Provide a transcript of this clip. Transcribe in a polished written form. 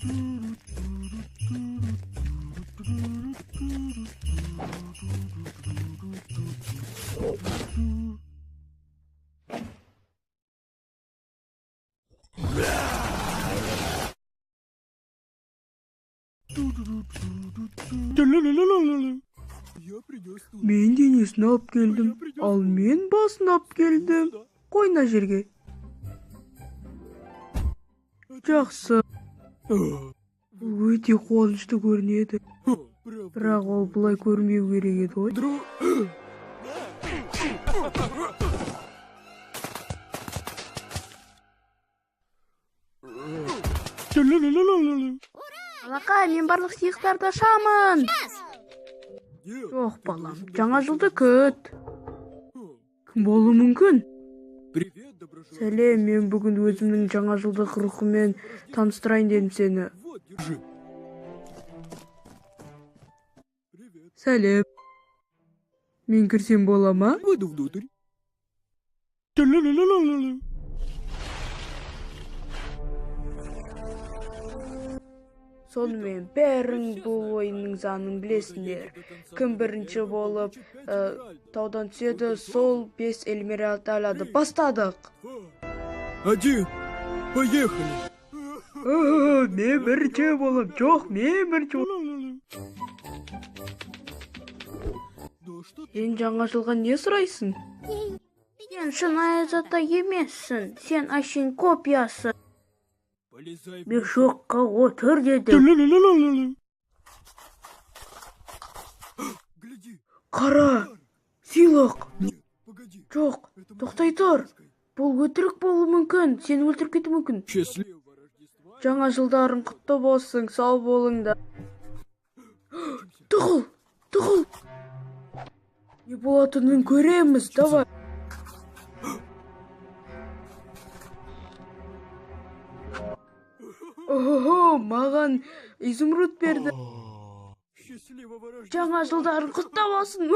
Мен денесін алып келдім, ал мен басын алып келдім. Қойна жерге. Жақсы. Бұл өте қуанышты көрінеді. Бірақ ол бұлай көрмеу керек еді ғой. Алақа, мен барлық сыйықтарды ашамын. Жоқ, балам, жаңа жылды күт. Кім болуы мүмкін? Сәлем, мен бүгін өзімнің жаңа жылдық рухымен таныстырайын дедім сені. Сәлем. Мен кірсем бола ма? Сонымен бәрің бұл ойынның заңын білесіңдер. Кім бірінші болып таудан түседі, сол 5 эльмиралды алады. Бастадық. Один, поехали. Мен бірінші болып, жоқ, мен бірінші болып. Сен жаңа жылға не сұрайсың? Сен шынайы заты емессің, сен әшейін копиясы. Мешокқа отыр деді. Қара, сыйлық. Жоқ, тоқтай тұр. Бұл өтірік болуы мүмкін, сені өлтіріп кетуі мүмкін. Жаңа жылдарың құтты болсын, сау болыңдар. Тұғыл. Не болатынын көреміз, давай. Ого, маған изумруд берді. Жаңа жылдарың құтты болсын.